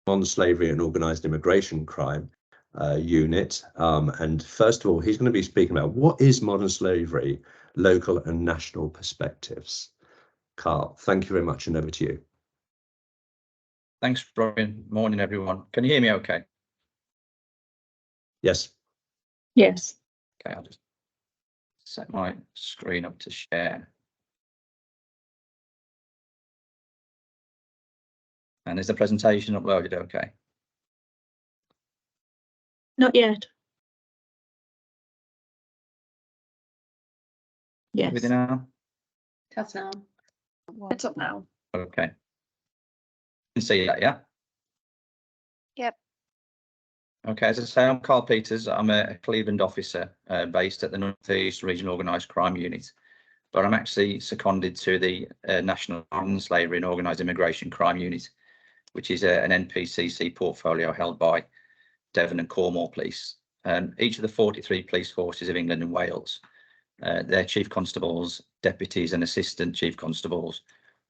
modern slavery and organised immigration crime unit. And first of all, he's going to be speaking about what is modern slavery, local and national perspectives. Carl, thank you very much, and over to you. Thanks, Brian. Morning, everyone. Can you hear me okay? Yes. Yes. Okay, I'll just set my screen up to share. And is the presentation uploaded okay? Not yet. Yes. Everything now? That's now. It's up now. Okay. You can see that, yeah? Yep. Okay, as I say, I'm Carl Peters. I'm a Cleveland officer based at the North East Regional Organised Crime Unit, but I'm actually seconded to the National Modern Slavery and Organised Immigration Crime Unit, which is an NPCC portfolio held by Devon and Cornwall Police. Each of the 43 police forces of England and Wales, their chief constables, deputies and assistant chief constables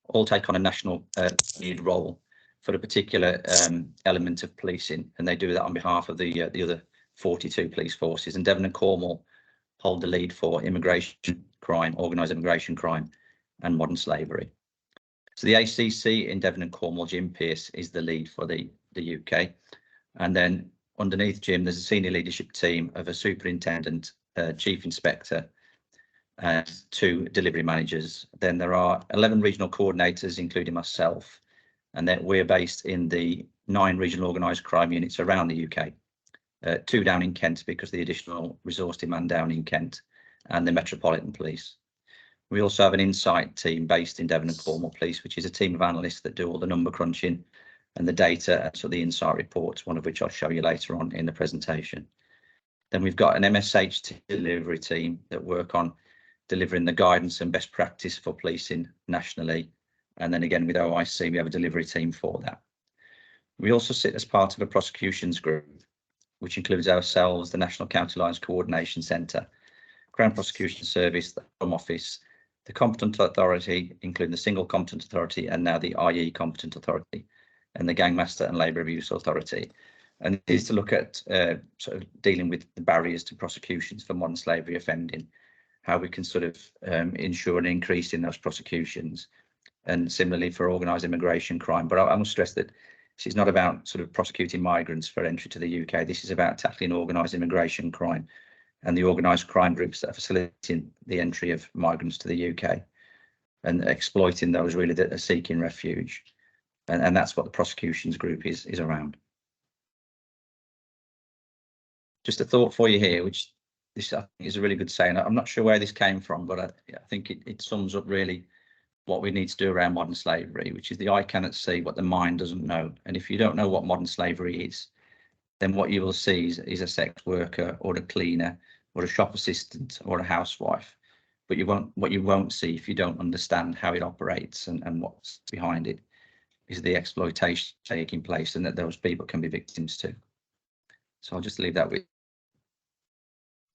all take on a national lead role for a particular element of policing, and they do that on behalf of the other 42 police forces. And Devon and Cornwall hold the lead for immigration crime, organised immigration crime and modern slavery. So the ACC in Devon and Cornwall, Jim Pearce, is the lead for the UK. And then underneath Jim, there's a senior leadership team of a superintendent, chief inspector, and 2 delivery managers. Then there are 11 regional coordinators, including myself, and then we're based in the 9 regional organised crime units around the UK, 2 down in Kent because of the additional resource demand down in Kent, and the Metropolitan Police. We also have an insight team based in Devon and Cornwall Police, which is a team of analysts that do all the number crunching and the data and so the insight reports, one of which I'll show you later on in the presentation. Then we've got an MSH delivery team that work on delivering the guidance and best practice for policing nationally. And then again, with OIC, we have a delivery team for that. We also sit as part of a prosecutions group, which includes ourselves, the National County Lines Coordination Centre, Crown Prosecution Service, the Home Office, the Competent Authority, including the Single Competent Authority, and now the IE Competent Authority, and the Gangmaster and Labour Abuse Authority. And it is to look at sort of dealing with the barriers to prosecutions for modern slavery offending, how we can sort of ensure an increase in those prosecutions, and similarly for organised immigration crime. But I must stress that this is not about sort of prosecuting migrants for entry to the UK. This is about tackling organised immigration crime and the organised crime groups that are facilitating the entry of migrants to the UK and exploiting those really that are seeking refuge. And that's what the prosecutions group is around. Just a thought for you here, which this I think is a really good saying. I'm not sure where this came from, but I think it sums up really what we need to do around modern slavery, which is the eye cannot see what the mind doesn't know. And if you don't know what modern slavery is, then what you will see is a sex worker or a cleaner or a shop assistant or a housewife. But what you won't see if you don't understand how it operates and what's behind it is the exploitation taking place and that those people can be victims to. So I'll just leave that with.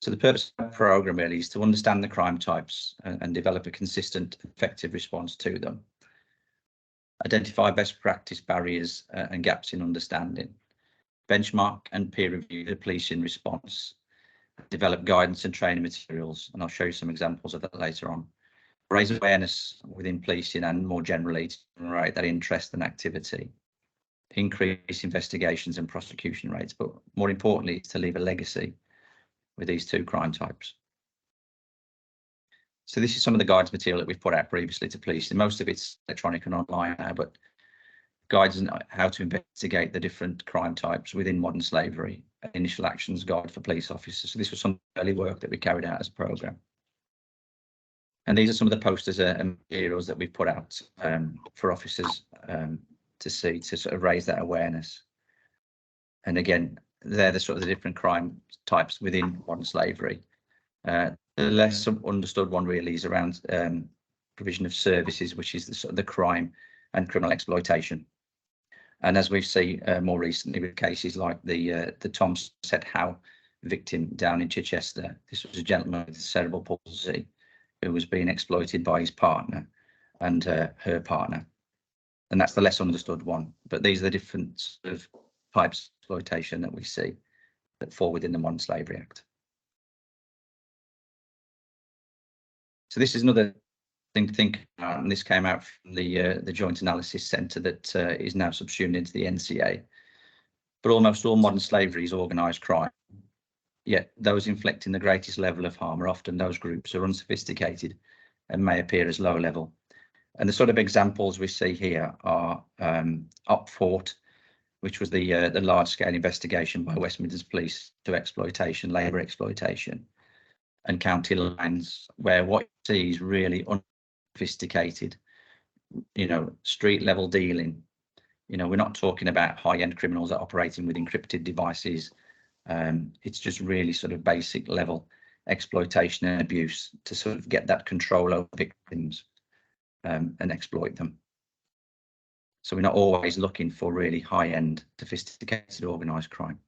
So the purpose of the programme really is to understand the crime types and develop a consistent, effective response to them. Identify best practice barriers and gaps in understanding. Benchmark and peer review the policing response. Develop guidance and training materials, and I'll show you some examples of that later on. Raise awareness within policing and more generally to generate that interest and activity. Increase investigations and prosecution rates, but more importantly, to leave a legacy with these 2 crime types. So this is some of the guidance material that we've put out previously to policing. Most of it's electronic and online now, but guides on how to investigate the different crime types within modern slavery, initial actions guide for police officers. So this was some early work that we carried out as a programme. And these are some of the posters and materials that we've put out for officers to see, to sort of raise that awareness. And again, they're the sort of the different crime types within modern slavery. The less understood one really is around provision of services, which is the sort of the crime and criminal exploitation. And as we've seen more recently with cases like the Tom Set Howe victim down in Chichester, this was a gentleman with cerebral palsy who was being exploited by his partner and her partner. and that's the less understood one. But these are the different sort of types of exploitation that we see that fall within the Modern Slavery Act. So this is another thing to think about, and this came out from the Joint Analysis Centre that is now subsumed into the NCA. But almost all modern slavery is organised crime. Yet those inflicting the greatest level of harm are often those groups who are unsophisticated and may appear as low level. And the sort of examples we see here are Opfort, which was the large-scale investigation by West Midlands Police to exploitation, labour exploitation, and County Lines, where what you see is really unsophisticated, street-level dealing. We're not talking about high-end criminals that are operating with encrypted devices. It's just really sort of basic level exploitation and abuse to sort of get that control over victims and exploit them. So we're not always looking for really high-end, sophisticated organised crime.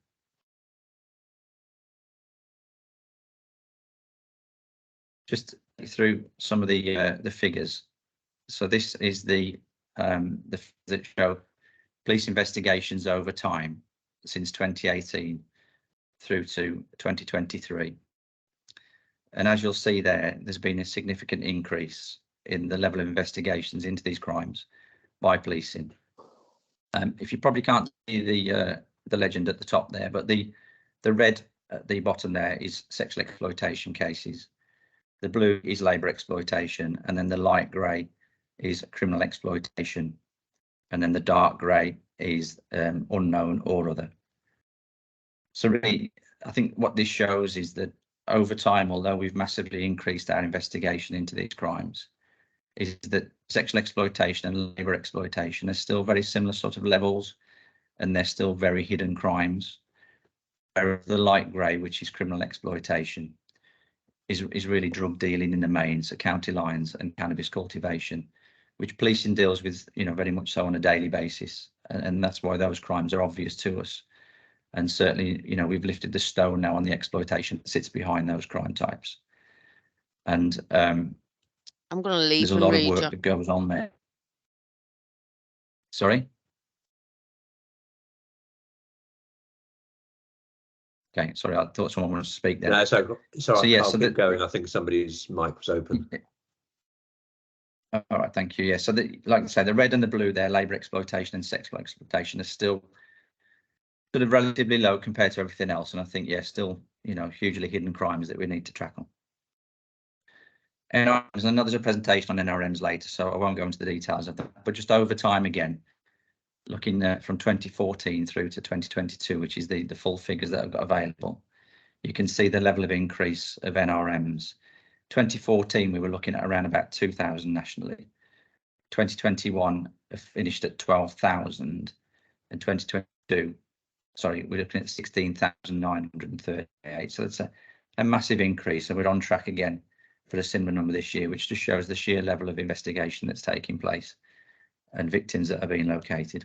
Just through some of the figures. So this is the that show police investigations over time since 2018 through to 2023. And as you'll see there's been a significant increase in the level of investigations into these crimes by policing. If you probably can't see the legend at the top there, but the red at the bottom there is sexual exploitation cases. The blue is labour exploitation, and then the light grey is criminal exploitation, and then the dark grey is unknown or other. So really, I think what this shows is that over time, although we've massively increased our investigation into these crimes, is that sexual exploitation and labour exploitation are still very similar sort of levels, and they're still very hidden crimes. Whereas the light grey, which is criminal exploitation, is really drug dealing in the main, so county lines and cannabis cultivation, which policing deals with, very much so on a daily basis, and that's why those crimes are obvious to us. And certainly, we've lifted the stone now on the exploitation that sits behind those crime types. And I'm going to leave. There's a lot of work that goes on there. Sorry. Okay, sorry, I thought someone wanted to speak there. No, so yeah, I'll keep going. I think somebody's mic was open. All right, thank you. Yeah, so like I say, the red and the blue there, labour exploitation and sexual exploitation, are still sort of relatively low compared to everything else. And I think, yeah, still, hugely hidden crimes that we need to track on. NRMs, I know there's a presentation on NRMs later, so I won't go into the details of that, but just over time again, looking from 2014 through to 2022, which is the full figures that I've got available, you can see the level of increase of NRMs. 2014, we were looking at around about 2,000 nationally. 2021 finished at 12,000, and 2022, sorry, we're looking at 16,938. So that's a massive increase, and we're on track again for a similar number this year, which just shows the sheer level of investigation that's taking place and victims that are being located.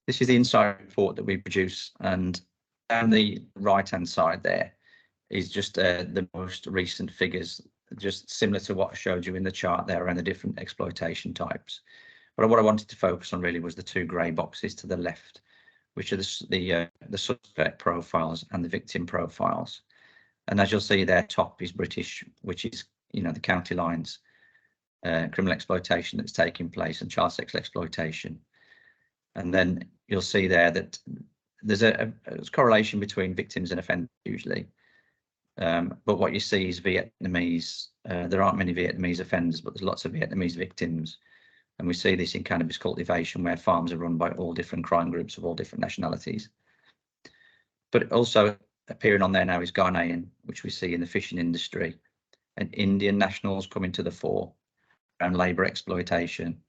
This is the insight report that we produce, and down the right-hand side there is just the most recent figures, just similar to what I showed you in the chart there around the different exploitation types. But what I wanted to focus on really was the two grey boxes to the left, which are the suspect profiles and the victim profiles. And as you'll see there, top is British, which is, the county lines, criminal exploitation that's taking place, and child sexual exploitation. And then you'll see there that there's a correlation between victims and offenders usually. But what you see is Vietnamese. There aren't many Vietnamese offenders, but there's lots of Vietnamese victims. And we see this in cannabis cultivation, where farms are run by all different crime groups of all different nationalities. But also appearing on there now is Ghanaian, which we see in the fishing industry, and Indian nationals coming to the fore around labour exploitation.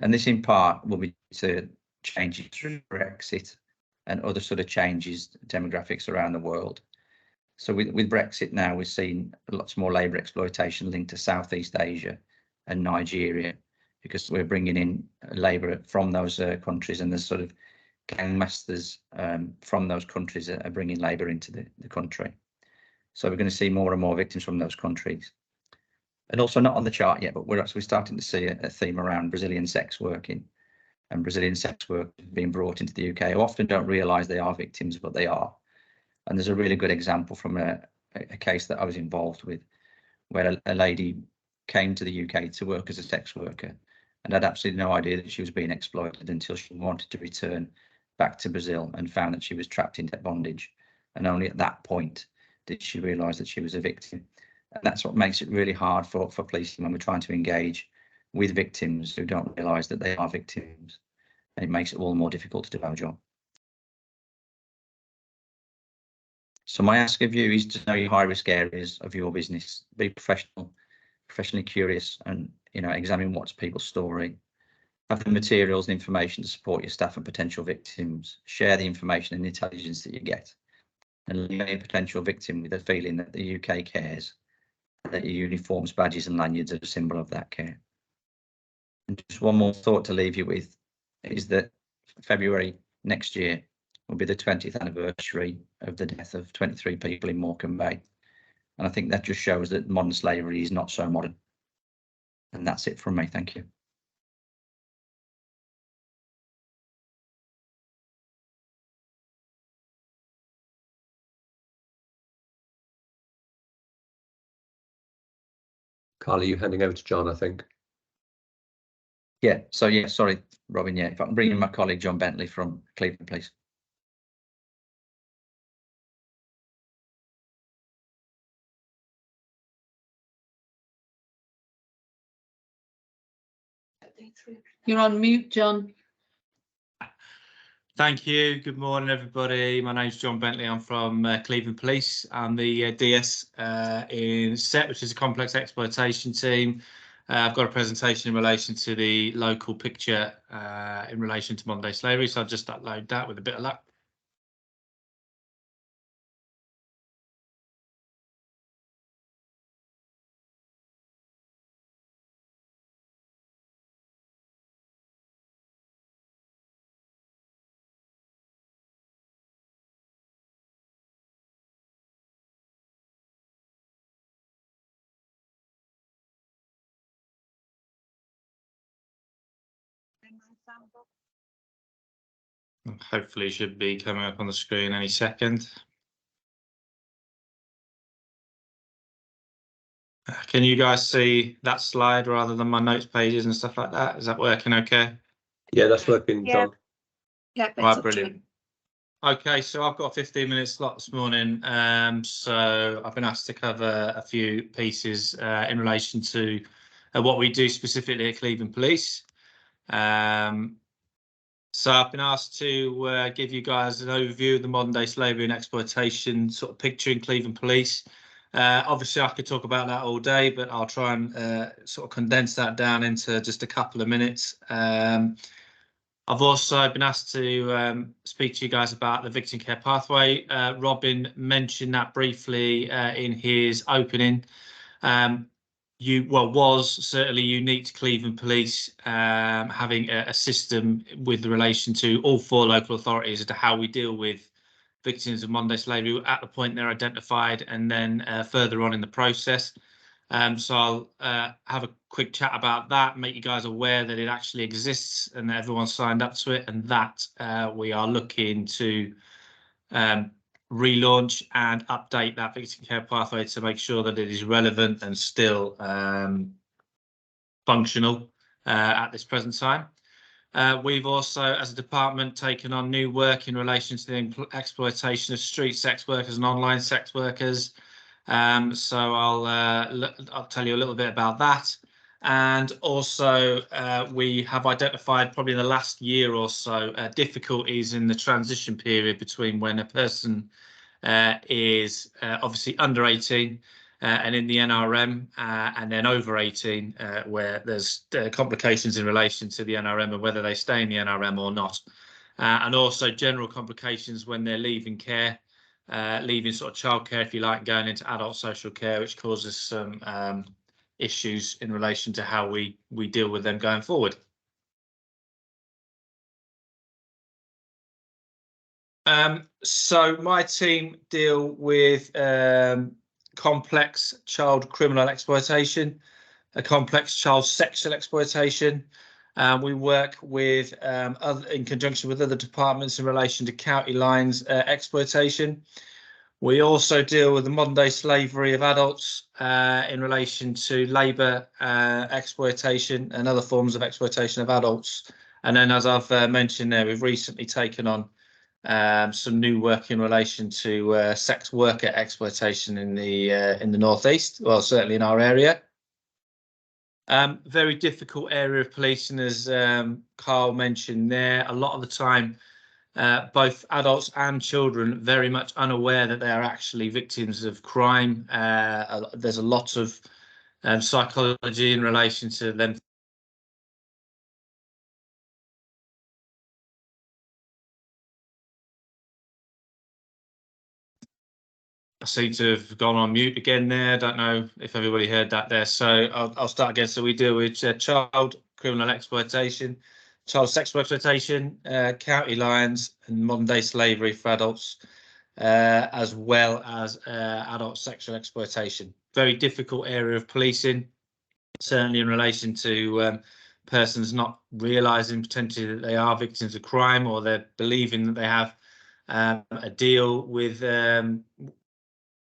And this in part will be to changes through Brexit and other sort of changes, demographics around the world. So with Brexit now, we're seeing lots more labour exploitation linked to Southeast Asia and Nigeria, because we're bringing in labour from those countries, and there's sort of gang masters from those countries are bringing labour into the country. So we're going to see more and more victims from those countries. And also not on the chart yet, but we're actually starting to see a theme around Brazilian sex working and Brazilian sex work being brought into the UK, who often don't realise they are victims, but they are. And there's a really good example from a case that I was involved with, where a lady came to the UK to work as a sex worker and had absolutely no idea that she was being exploited until she wanted to return back to Brazil and found that she was trapped in debt bondage. And only at that point did she realise that she was a victim. And that's what makes it really hard for policing when we're trying to engage with victims who don't realise that they are victims. And it makes it all the more difficult to do our job. So my ask of you is to know your high risk areas of your business, be professional, professionally curious, and examine what's people's story. Have the materials and information to support your staff and potential victims. Share the information and intelligence that you get, and leave any potential victim with a feeling that the UK cares, and that your uniforms, badges and lanyards are a symbol of that care. And just one more thought to leave you with is that February next year will be the 20th anniversary of the death of 23 people in Morecambe Bay. And I think that just shows that modern slavery is not so modern. And that's it from me. Thank you. Carl, are you handing over to John, I think? Yeah, so yeah, sorry, Robin. Yeah, if I can bring in my colleague, John Bentley from Cleveland, please. You're on mute, John. Thank you. Good morning, everybody. My name's John Bentley. I'm from Cleveland Police. I'm the DS in SET, which is a complex exploitation team. I've got a presentation in relation to the local picture in relation to modern day slavery, so I'll just upload that with a bit of luck. Hopefully, it should be coming up on the screen any second. Can you guys see that slide rather than my notes pages and stuff like that? Is that working okay? Yeah, that's working, John. Yeah, Right, brilliant. Okay, so I've got a 15-minute slot this morning. So I've been asked to cover a few pieces in relation to what we do specifically at Cleveland Police. So I've been asked to give you guys an overview of the modern day slavery and exploitation sort of picture in Cleveland Police. Obviously, I could talk about that all day, but I'll try and sort of condense that down into just a couple of minutes. I've also been asked to speak to you guys about the victim care pathway. Robin mentioned that briefly in his opening. Was certainly unique to Cleveland Police, having a system with relation to all 4 local authorities as to how we deal with victims of modern day slavery at the point they're identified and then further on in the process. So I'll have a quick chat about that, make you guys aware that it actually exists and that everyone's signed up to it, and that we are looking to relaunch and update that victim care pathway to make sure that it is relevant and still functional at this present time. We've also, as a department, taken on new work in relation to the exploitation of street sex workers and online sex workers. So I'll tell you a little bit about that. And also, we have identified probably in the last year or so difficulties in the transition period between when a person is obviously under 18 and in the NRM, and then over 18, where there's complications in relation to the NRM and whether they stay in the NRM or not. And also general complications when they're leaving care, leaving sort of childcare, if you like, going into adult social care, which causes some issues in relation to how we deal with them going forward. So my team deal with complex child criminal exploitation. a complex child sexual exploitation. We work with in conjunction with other departments in relation to county lines exploitation. We also deal with the modern day slavery of adults in relation to labour exploitation and other forms of exploitation of adults. And then, as I've mentioned there, we've recently taken on some new work in relation to sex worker exploitation in the northeast. Well, certainly in our area. Very difficult area of policing, as Carl mentioned there. A lot of the time, both adults and children very much unaware that they are actually victims of crime. There's a lot of psychology in relation to them. I seem to have gone on mute again there. I don't know if everybody heard that there. So I'll start again. So we deal with child criminal exploitation, child sexual exploitation, county lines and modern day slavery for adults, as well as adult sexual exploitation. Very difficult area of policing, certainly in relation to persons not realising potentially that they are victims of crime, or they're believing that they have a deal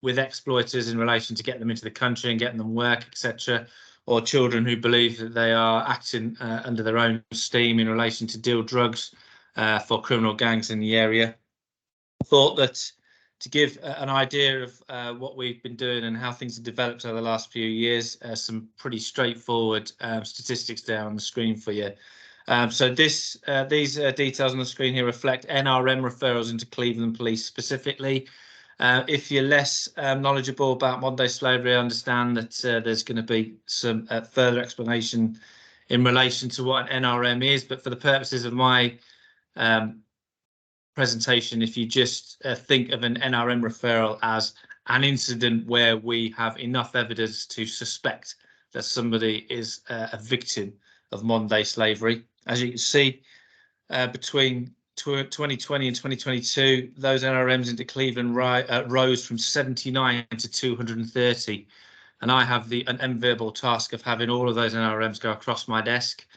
with exploiters in relation to get them into the country and getting them work, etc., or children who believe that they are acting under their own steam in relation to deal drugs for criminal gangs in the area. I thought that to give an idea of what we've been doing and how things have developed over the last few years, some pretty straightforward statistics there on the screen for you. So these details on the screen here reflect NRM referrals into Cleveland Police specifically. If you're less knowledgeable about modern day slavery, I understand that there's going to be some further explanation in relation to what an NRM is, but for the purposes of my presentation, if you just think of an NRM referral as an incident where we have enough evidence to suspect that somebody is a victim of modern day slavery. As you can see, between 2020 and 2022, those NRMs into Cleveland rose from 79 to 230, and I have the unenviable task of having all of those NRMs go across my desk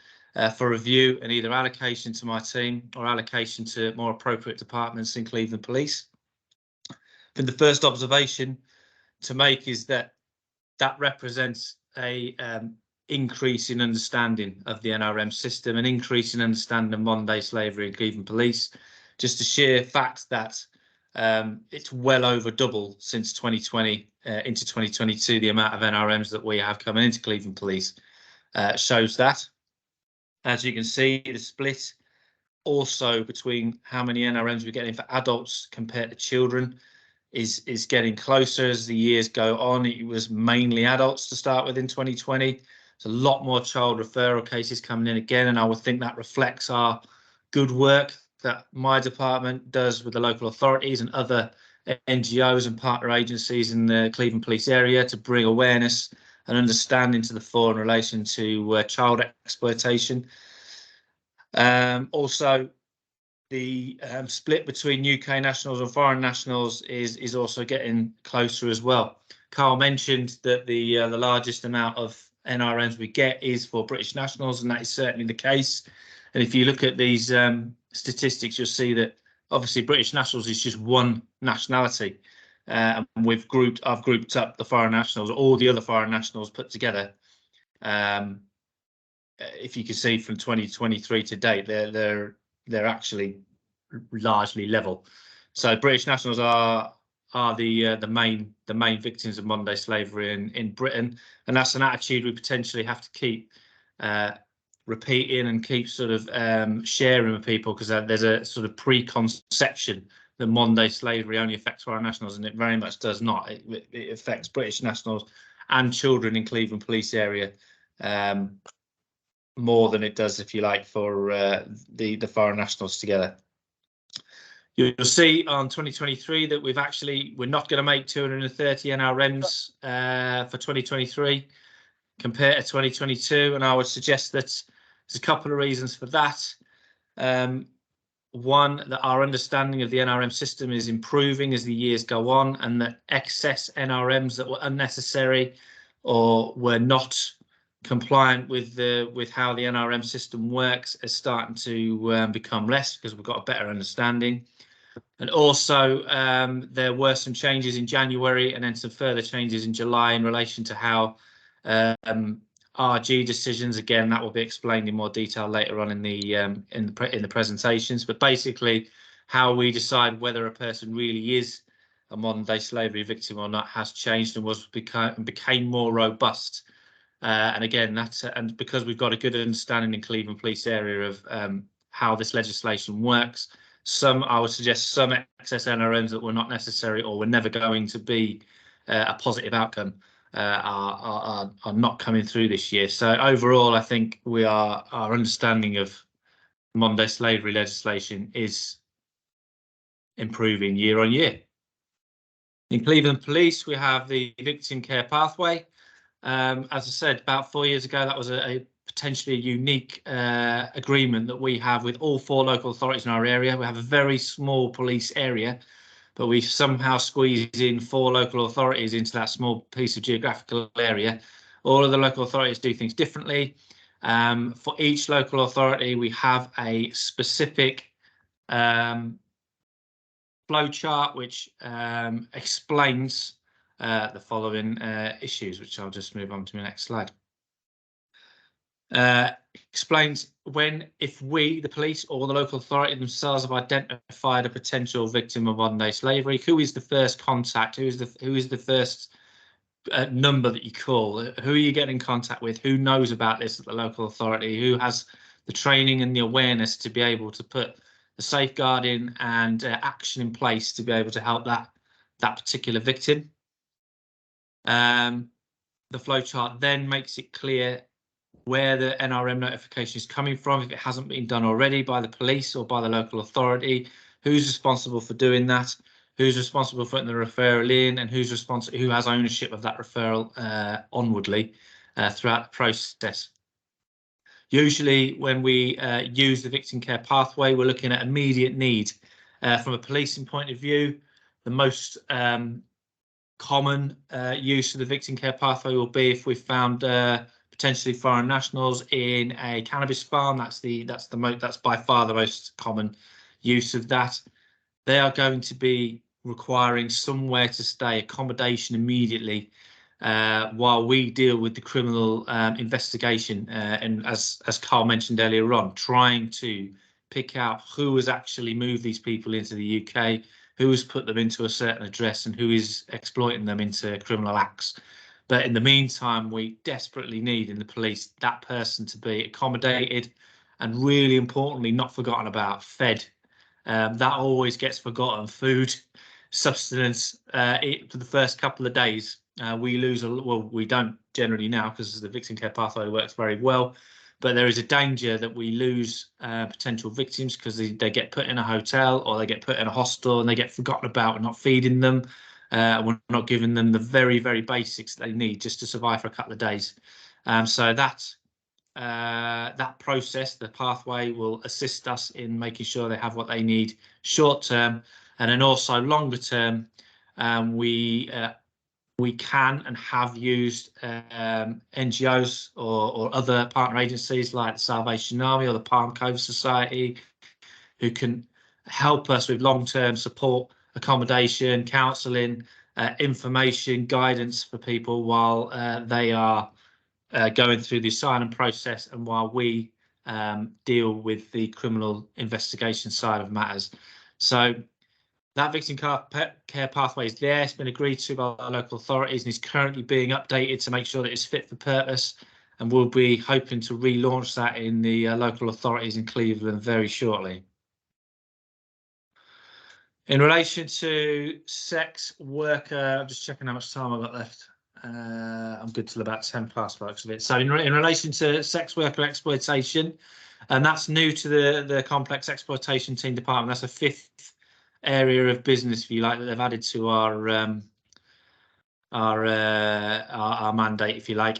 for review and either allocation to my team or allocation to more appropriate departments in Cleveland Police. And the first observation to make is that represents a increase in understanding of the NRM system, an increase in understanding of modern day slavery in Cleveland Police. Just a sheer fact that it's well over double since 2020 into 2022, the amount of NRMs that we have coming into Cleveland Police shows that. As you can see, the split also between how many NRMs we're getting for adults compared to children is getting closer as the years go on. It was mainly adults to start with in 2020. There's a lot more child referral cases coming in again, and I would think that reflects our good work that my department does with the local authorities and other NGOs and partner agencies in the Cleveland Police area to bring awareness and understanding to the fore in relation to child exploitation. Also, the split between UK nationals and foreign nationals is also getting closer as well. Carl mentioned that the largest amount of NRMs we get is for British nationals, and that is certainly the case. And if you look at these statistics, you'll see that obviously British nationals is just one nationality. And I've grouped up the foreign nationals, all the other foreign nationals put together. If you can see from 2023 to date, they're actually largely level. So British nationals are the main victims of modern day slavery in Britain, and that's an attitude we potentially have to keep repeating and keep sort of sharing with people, because there's a sort of preconception that modern day slavery only affects foreign nationals, and it very much does not. It affects British nationals and children in Cleveland Police area more than it does, if you like, for the foreign nationals together. You'll see on 2023 that we're not going to make 230 NRMs for 2023 compared to 2022, and I would suggest that there's a couple of reasons for that. One, that our understanding of the NRM system is improving as the years go on, and that excess NRMs that were unnecessary or were not compliant with how the NRM system works is starting to become less, because we've got a better understanding. And also there were some changes in January and then some further changes in July in relation to how RG decisions, again, that will be explained in more detail later on in the presentations, but basically how we decide whether a person really is a modern day slavery victim or not has changed and became more robust. And again, and because we've got a good understanding in Cleveland Police area of how this legislation works, I would suggest some excess NRMs that were not necessary or were never going to be a positive outcome are not coming through this year. So overall, I think our understanding of modern day slavery legislation is improving year on year. In Cleveland Police, we have the victim care pathway. As I said, about 4 years ago, that was a potentially a unique agreement that we have with all 4 local authorities in our area. We have a very small police area, but we've somehow squeezed in 4 local authorities into that small piece of geographical area. All of the local authorities do things differently. For each local authority, we have a specific flow chart which explains the following issues, which I'll just move on to the next slide. Explains if we, the police, or the local authority themselves have identified a potential victim of modern day slavery, who is the first contact? Who is the first number that you call? Who are you getting in contact with? Who knows about this at the local authority? Who has the training and the awareness to be able to put the safeguarding and action in place to be able to help that particular victim? The flowchart then makes it clear where the NRM notification is coming from, if it hasn't been done already by the police or by the local authority, who's responsible for doing that, who's responsible for putting the referral in, and who has ownership of that referral onwardly throughout the process. Usually when we use the victim care pathway, we're looking at immediate need. From a policing point of view, the most common use of the victim care pathway will be if we've found potentially foreign nationals in a cannabis farm. That's by far the most common use of that. They are going to be requiring somewhere to stay, accommodation immediately, while we deal with the criminal investigation. And as Carl mentioned earlier on, trying to pick out who has actually moved these people into the UK, who has put them into a certain address, and who is exploiting them into criminal acts. But in the meantime, we desperately need in the police that person to be accommodated and, really importantly, not forgotten about, fed. That always gets forgotten. Food, sustenance, for the first couple of days. We lose we don't generally now, because the victim care pathway works very well, but there is a danger that we lose potential victims because they get put in a hotel or they get put in a hostel and they get forgotten about. We're not feeding them. We're not giving them the very, very basics they need just to survive for a couple of days. So that process, the pathway, will assist us in making sure they have what they need short term, and then also longer term. We can and have used NGOs or other partner agencies like the Salvation Army or the Palm Cove Society, who can help us with long-term support, accommodation, counselling, information, guidance for people while they are going through the asylum process and while we deal with the criminal investigation side of matters. So that victim care pathway is there. It's been agreed to by our local authorities and is currently being updated to make sure that it's fit for purpose. And we'll be hoping to relaunch that in the local authorities in Cleveland very shortly. In relation to sex worker, I'm just checking how much time I've got left. I'm good till about 10 past by looks of it. So in relation to sex worker exploitation, and that's new to the complex exploitation team department. That's a 5th area of business, if you like, that they've added to our mandate, if you like.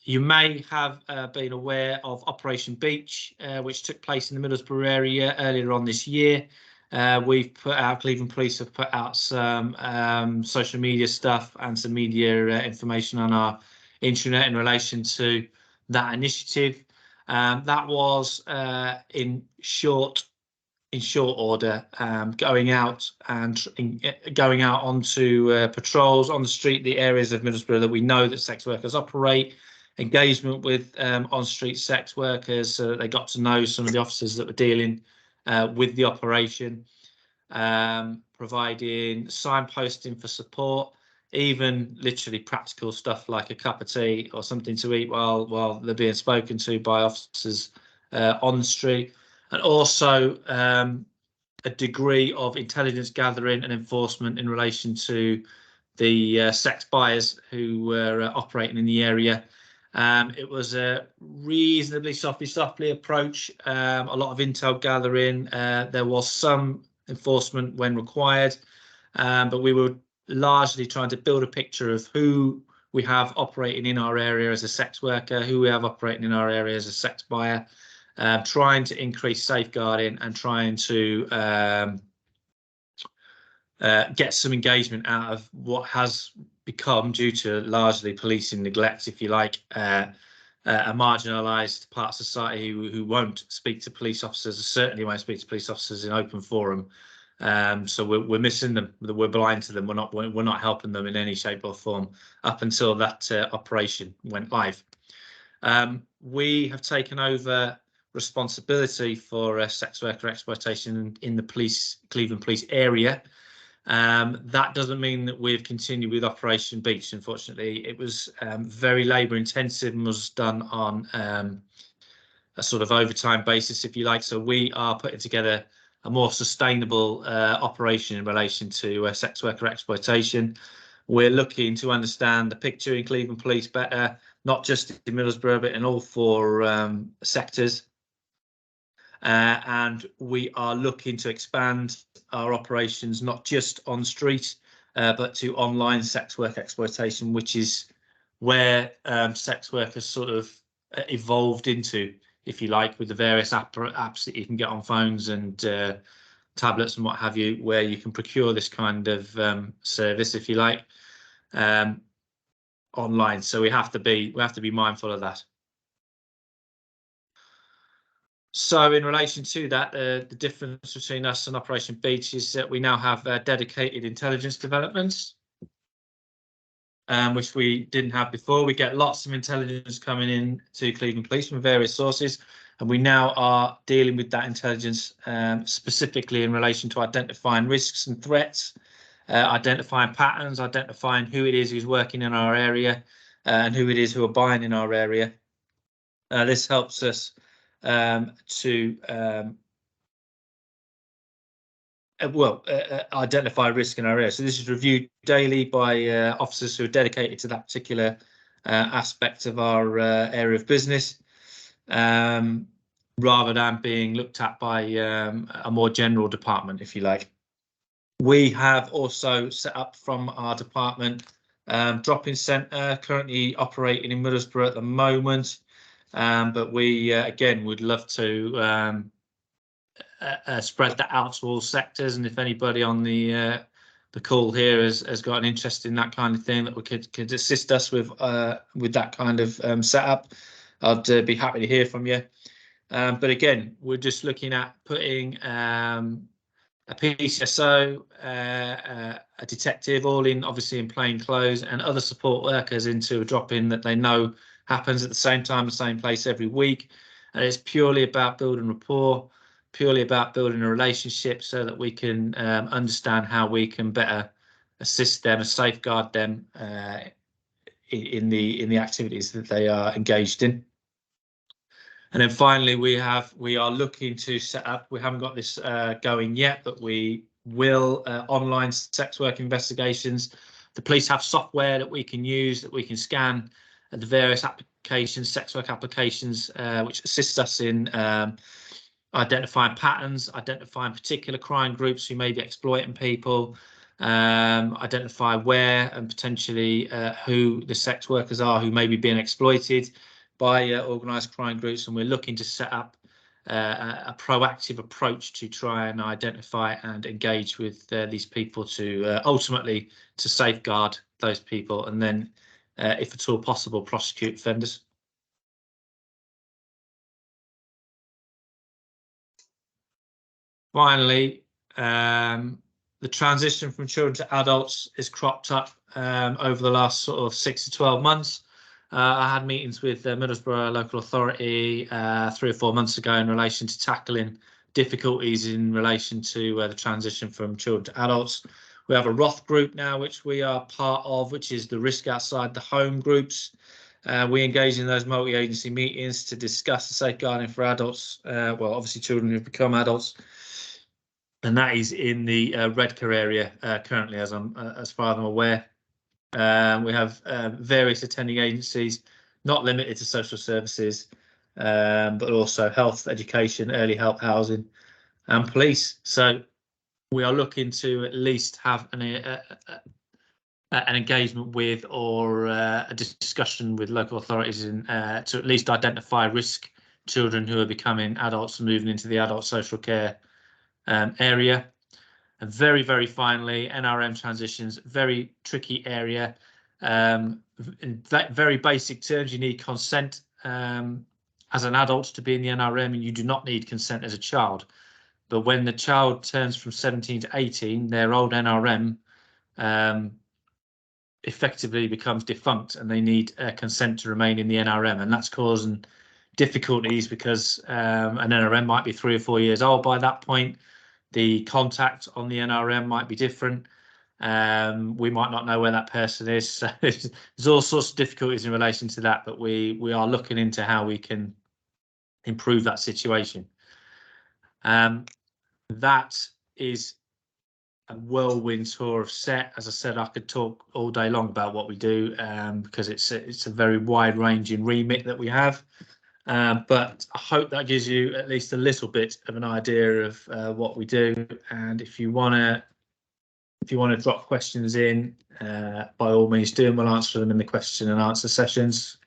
You may have been aware of Operation Beach, which took place in the Middlesbrough area earlier on this year. Cleveland Police have put out some social media stuff and some media information on our intranet in relation to that initiative. That was in short order, going out onto patrols on the street, the areas of Middlesbrough that we know that sex workers operate, engagement with on-street sex workers, so that they got to know some of the officers that were dealing with the operation, providing signposting for support, even literally practical stuff like a cup of tea or something to eat while they're being spoken to by officers on the street, and also a degree of intelligence gathering and enforcement in relation to the sex buyers who were operating in the area. It was a reasonably softly approach, a lot of intel gathering. There was some enforcement when required, but we were largely trying to build a picture of who we have operating in our area as a sex worker, who we have operating in our area as a sex buyer, trying to increase safeguarding and trying to get some engagement out of what has become, due to largely policing neglect, if you like, a marginalised part of society who won't speak to police officers, certainly won't speak to police officers in open forum. So we're missing them. We're blind to them. We're not helping them in any shape or form up until that operation went live. We have taken over responsibility for sex worker exploitation in the Cleveland Police area. That doesn't mean that we've continued with Operation Beach. Unfortunately, it was very labour intensive and was done on a sort of overtime basis, if you like. So we are putting together a more sustainable operation in relation to sex worker exploitation. We're looking to understand the picture in Cleveland Police better, not just in Middlesbrough, but in all 4 sectors. And we are looking to expand our operations, not just on street, but to online sex work exploitation, which is where sex workers sort of evolved into, if you like, with the various apps that you can get on phones and tablets and what have you, where you can procure this kind of service, if you like, online. So we have to be mindful of that. So in relation to that, the difference between us and Operation Beach is that we now have dedicated intelligence developments, which we didn't have before. We get lots of intelligence coming in to Cleveland Police from various sources, and we now are dealing with that intelligence specifically in relation to identifying risks and threats, identifying patterns, identifying who it is who's working in our area, and who it is who are buying in our area. This helps us to identify risk in our area. So this is reviewed daily by officers who are dedicated to that particular aspect of our area of business, rather than being looked at by a more general department, if you like. We have also set up from our department drop-in centre, currently operating in Middlesbrough at the moment. But we again would love to spread that out to all sectors, and if anybody on the call here has got an interest in that kind of thing, that we could assist us with that kind of setup, I'd be happy to hear from you. But again, we're just looking at putting a PCSO, a detective, all in obviously in plain clothes, and other support workers into a drop-in that they know happens at the same time, the same place every week. And it's purely about building rapport, purely about building a relationship, so that we can understand how we can better assist them and safeguard them in the activities that they are engaged in. And then finally, we are looking to set up, we haven't got this going yet, but we will, online sex work investigations. The police have software that we can use, that we can scan the various applications, sex work applications, which assists us in identifying patterns, identifying particular crime groups who may be exploiting people, identify where and potentially who the sex workers are who may be being exploited by organised crime groups. And we're looking to set up a proactive approach to try and identify and engage with these people to ultimately to safeguard those people, and then if at all possible, prosecute offenders. Finally, the transition from children to adults has cropped up over the last sort of 6 to 12 months. I had meetings with Middlesbrough local authority 3 or 4 months ago in relation to tackling difficulties in relation to the transition from children to adults. We have a Roth group now, which we are part of, which is the risk outside the home groups. We engage in those multi-agency meetings to discuss the safeguarding for adults, well, obviously children who've become adults, and that is in the Redcar area currently, as far as I'm aware. We have various attending agencies, not limited to social services, but also health, education, early help, housing, and police. So we are looking to at least have an engagement with, or a discussion with local authorities to at least identify risk children who are becoming adults and moving into the adult social care area. And very, very finally, NRM transitions, very tricky area. In very basic terms, you need consent as an adult to be in the NRM, and you do not need consent as a child. But when the child turns from 17 to 18, their old NRM effectively becomes defunct, and they need consent to remain in the NRM, and that's causing difficulties because an NRM might be 3 or 4 years old by that point. The contact on the NRM might be different. We might not know where that person is. So there's all sorts of difficulties in relation to that, but we are looking into how we can improve that situation. That is a whirlwind tour of SET. As I said, I could talk all day long about what we do because it's a very wide-ranging remit that we have. But I hope that gives you at least a little bit of an idea of what we do. And if you want to drop questions in, by all means do, and we'll answer them in the question and answer sessions.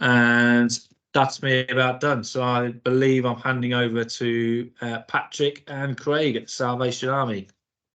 And that's me about done. So I believe I'm handing over to Patrick and Craig at the Salvation Army.